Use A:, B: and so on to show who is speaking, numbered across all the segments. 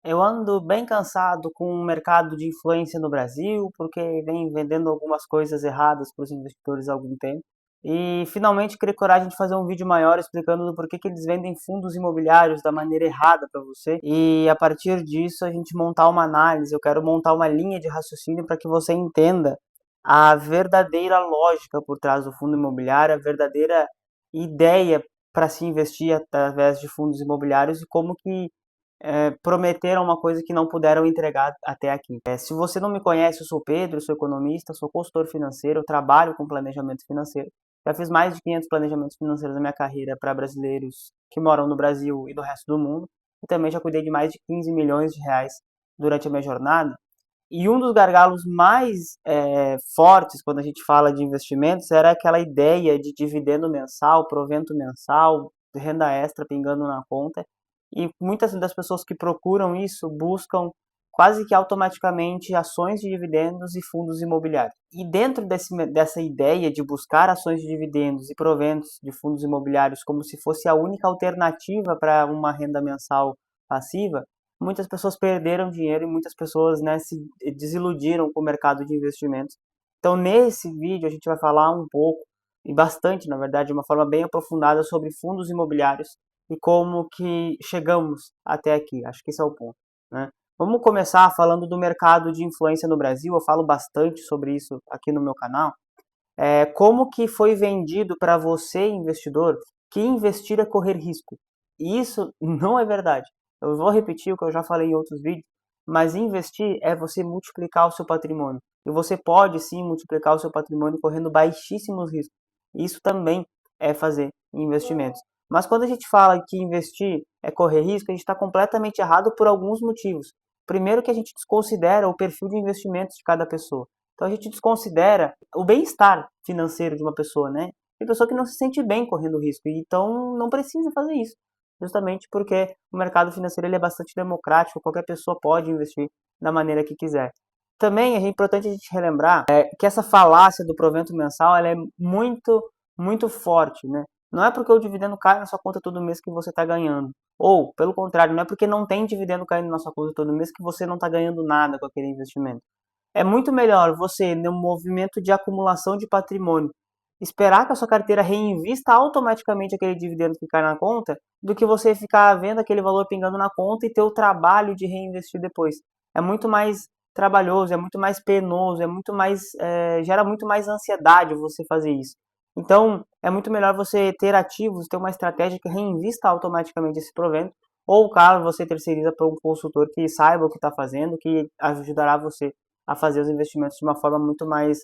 A: Eu ando bem cansado com o mercado de influência no Brasil, porque vem vendendo algumas coisas erradas para os investidores há algum tempo. E finalmente criei coragem de fazer um vídeo maior explicando do porquê que eles vendem fundos imobiliários da maneira errada para você. E a partir disso a gente montar uma análise, eu quero montar uma linha de raciocínio para que você entenda a verdadeira lógica por trás do fundo imobiliário, a verdadeira ideia para se investir através de fundos imobiliários e como que prometeram uma coisa que não puderam entregar até aqui. Se você não me conhece, eu sou Pedro, sou economista, sou consultor financeiro, eu trabalho com planejamento financeiro. Já fiz mais de 500 planejamentos financeiros na minha carreira para brasileiros que moram no Brasil e no resto do mundo. E também já cuidei de mais de 15 milhões de reais durante a minha jornada. E um dos gargalos mais fortes quando a gente fala de investimentos era aquela ideia de dividendo mensal, provento mensal, renda extra pingando na conta. E muitas das pessoas que procuram isso buscam quase que automaticamente ações de dividendos e fundos imobiliários. E dentro dessa ideia de buscar ações de dividendos e proventos de fundos imobiliários como se fosse a única alternativa para uma renda mensal passiva, muitas pessoas perderam dinheiro e muitas pessoas, né, se desiludiram com o mercado de investimentos. Então, nesse vídeo, a gente vai falar um pouco, e bastante, na verdade, de uma forma bem aprofundada sobre fundos imobiliários e como que chegamos até aqui. Acho que esse é o ponto, né? Vamos começar falando do mercado de influência no Brasil. Eu falo bastante sobre isso aqui no meu canal. Como que foi vendido para você, investidor, que investir é correr risco. E isso não é verdade. Eu vou repetir o que eu já falei em outros vídeos, mas investir é você multiplicar o seu patrimônio. E você pode sim multiplicar o seu patrimônio correndo baixíssimos riscos. Isso também é fazer investimentos. Mas quando a gente fala que investir é correr risco, a gente está completamente errado por alguns motivos. Primeiro que a gente desconsidera o perfil de investimentos de cada pessoa. Então a gente desconsidera o bem-estar financeiro de uma pessoa, né? Tem pessoa que não se sente bem correndo risco, então não precisa fazer isso. Justamente porque o mercado financeiro ele é bastante democrático, qualquer pessoa pode investir da maneira que quiser. Também é importante a gente relembrar que essa falácia do provento mensal ela é muito forte, né? Não é porque o dividendo cai na sua conta todo mês que você está ganhando. Ou, pelo contrário, não é porque não tem dividendo caindo na sua conta todo mês que você não está ganhando nada com aquele investimento. É muito melhor você, no movimento de acumulação de patrimônio, esperar que a sua carteira reinvista automaticamente aquele dividendo que cai na conta, do que você ficar vendo aquele valor pingando na conta e ter o trabalho de reinvestir depois. É muito mais trabalhoso, é muito mais penoso, gera muito mais ansiedade você fazer isso. Então, é muito melhor você ter ativos, ter uma estratégia que reinvista automaticamente esse provento, ou caso você terceiriza para um consultor que saiba o que está fazendo, que ajudará você a fazer os investimentos de uma forma muito mais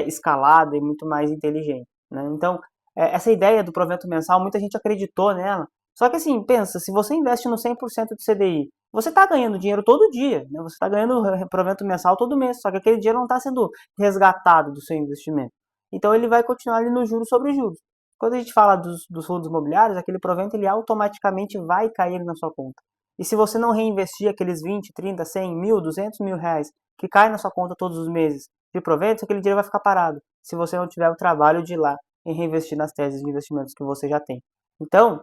A: escalada e muito mais inteligente, né? Então, essa ideia do provento mensal, muita gente acreditou nela. Só que assim, pensa, se você investe no 100% do CDI, você está ganhando dinheiro todo dia, né? Você está ganhando provento mensal todo mês, só que aquele dinheiro não está sendo resgatado do seu investimento. Então ele vai continuar ali no juros sobre juros. Quando a gente fala dos fundos imobiliários, aquele provento ele automaticamente vai cair na sua conta. E se você não reinvestir aqueles 20, 30, 100, 1.000, 200 mil reais que cai na sua conta todos os meses de proventos, aquele dinheiro vai ficar parado, se você não tiver o trabalho de ir lá e reinvestir nas teses de investimentos que você já tem. Então,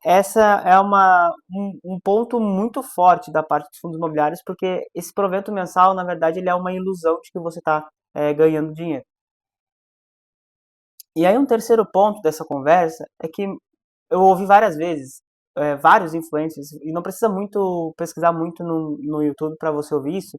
A: essa é um ponto muito forte da parte dos fundos imobiliários, porque esse provento mensal, na verdade, ele é uma ilusão de que você está ganhando dinheiro. E aí um terceiro ponto dessa conversa é que eu ouvi várias vezes, vários influencers, e não precisa muito pesquisar muito no YouTube para você ouvir isso,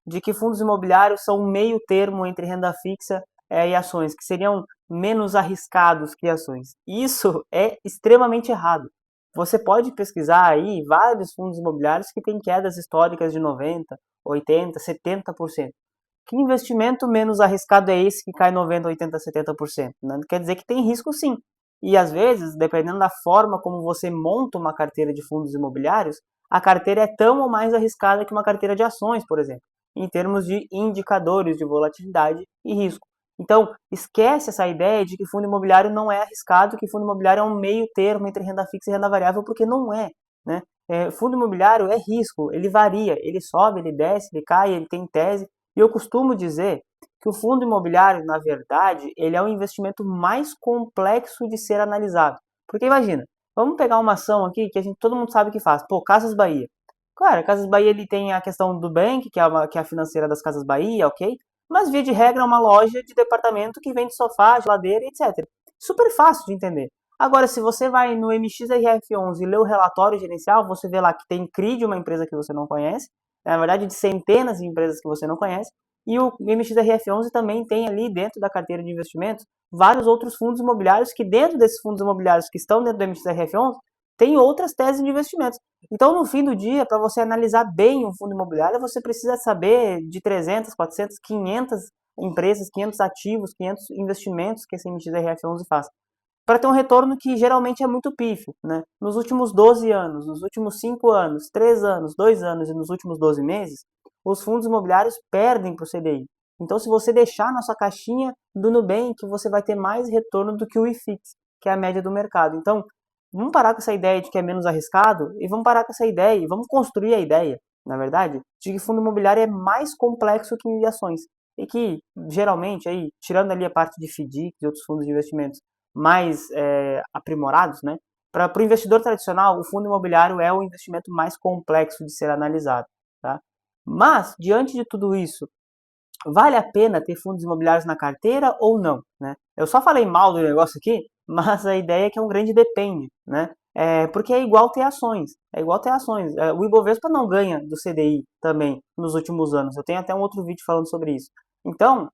A: de que fundos imobiliários são um meio termo entre renda fixa e ações, que seriam menos arriscados que ações. Isso é extremamente errado. Você pode pesquisar aí vários fundos imobiliários que têm quedas históricas de 90, 80, 70%. Que investimento menos arriscado é esse que cai 90, 80, 70%? Né? Quer dizer que tem risco sim. E às vezes, dependendo da forma como você monta uma carteira de fundos imobiliários, a carteira é tão ou mais arriscada que uma carteira de ações, por exemplo, em termos de indicadores de volatilidade e risco. Então, esquece essa ideia de que fundo imobiliário não é arriscado, que fundo imobiliário é um meio termo entre renda fixa e renda variável, porque não é. Né? Fundo imobiliário é risco, ele varia, ele sobe, ele desce, ele cai, ele tem tese, e eu costumo dizer que o fundo imobiliário, na verdade, ele é o investimento mais complexo de ser analisado. Porque imagina, vamos pegar uma ação aqui que todo mundo sabe que faz. Pô, Casas Bahia. Claro, a Casas Bahia ele tem a questão do Bank, que é a financeira das Casas Bahia, ok? Mas via de regra é uma loja de departamento que vende sofá, geladeira, etc. Super fácil de entender. Agora, se você vai no MXRF11 e lê o relatório gerencial, você vê lá que tem CRI de uma empresa que você não conhece, na verdade de centenas de empresas que você não conhece, e o MXRF11 também tem ali dentro da carteira de investimentos vários outros fundos imobiliários que dentro desses fundos imobiliários que estão dentro do MXRF11 tem outras teses de investimentos. Então, no fim do dia, para você analisar bem um fundo imobiliário, você precisa saber de 300, 400, 500 empresas, 500 ativos, 500 investimentos que esse MXRF11 faz. Para ter um retorno que geralmente é muito pífio, né? Nos últimos 12 anos, nos últimos 5 anos, 3 anos, 2 anos e nos últimos 12 meses, os fundos imobiliários perdem para o CDI. Então, se você deixar na sua caixinha do Nubank, você vai ter mais retorno do que o IFIX, que é a média do mercado. Então, vamos parar com essa ideia de que é menos arriscado e vamos parar com essa ideia e vamos construir a ideia, na verdade, de que fundo imobiliário é mais complexo que ações e que geralmente aí, tirando ali a parte de FDIC e outros fundos de investimentos mais aprimorados, né? Para o investidor tradicional, o fundo imobiliário é o investimento mais complexo de ser analisado, tá? Mas diante de tudo isso, vale a pena ter fundos imobiliários na carteira ou não, né? Eu só falei mal do negócio aqui, mas a ideia é que é um grande depende, né? Porque é igual ter ações, é igual ter ações. O Ibovespa não ganha do CDI também nos últimos anos. Eu tenho até um outro vídeo falando sobre isso. Então,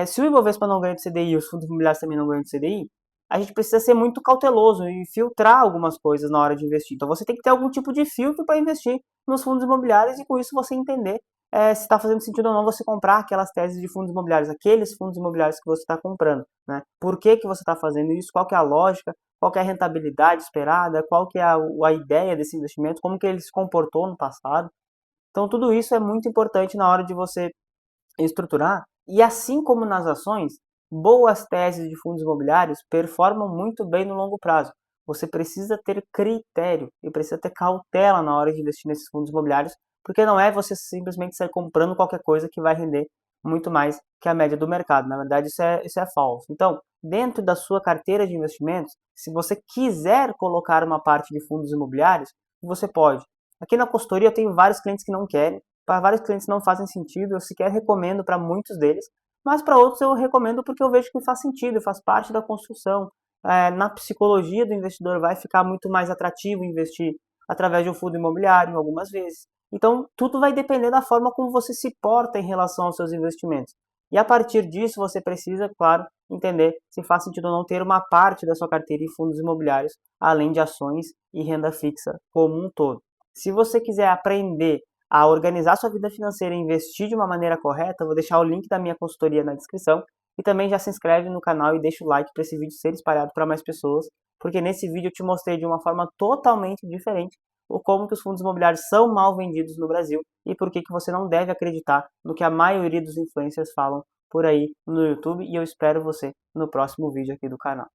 A: se o Ibovespa não ganha do CDI e os fundos imobiliários também não ganham do CDI, a gente precisa ser muito cauteloso e filtrar algumas coisas na hora de investir. Então, você tem que ter algum tipo de filtro para investir nos fundos imobiliários e com isso você entender se está fazendo sentido ou não você comprar aquelas teses de fundos imobiliários, aqueles fundos imobiliários que você está comprando, né? Por que que você está fazendo isso? Qual que é a lógica? Qual que é a rentabilidade esperada? Qual que é a ideia desse investimento? Como que ele se comportou no passado? Então tudo isso é muito importante na hora de você estruturar. E assim como nas ações, boas teses de fundos imobiliários performam muito bem no longo prazo. Você precisa ter critério e precisa ter cautela na hora de investir nesses fundos imobiliários, porque não é você simplesmente sair comprando qualquer coisa que vai render muito mais que a média do mercado. Na verdade, isso é falso. Então, dentro da sua carteira de investimentos, se você quiser colocar uma parte de fundos imobiliários, você pode. Aqui na consultoria eu tenho vários clientes que não querem, para vários clientes não fazem sentido, eu sequer recomendo para muitos deles, mas para outros eu recomendo porque eu vejo que faz sentido, faz parte da construção. Na psicologia do investidor vai ficar muito mais atrativo investir através de um fundo imobiliário algumas vezes. Então, tudo vai depender da forma como você se porta em relação aos seus investimentos. E a partir disso, você precisa, claro, entender se faz sentido ou não ter uma parte da sua carteira em fundos imobiliários, além de ações e renda fixa como um todo. Se você quiser aprender a organizar sua vida financeira e investir de uma maneira correta, eu vou deixar o link da minha consultoria na descrição. E também já se inscreve no canal e deixa o like para esse vídeo ser espalhado para mais pessoas, porque nesse vídeo eu te mostrei de uma forma totalmente diferente o como que os fundos imobiliários são mal vendidos no Brasil e por que que você não deve acreditar no que a maioria dos influencers falam por aí no YouTube. E eu espero você no próximo vídeo aqui do canal.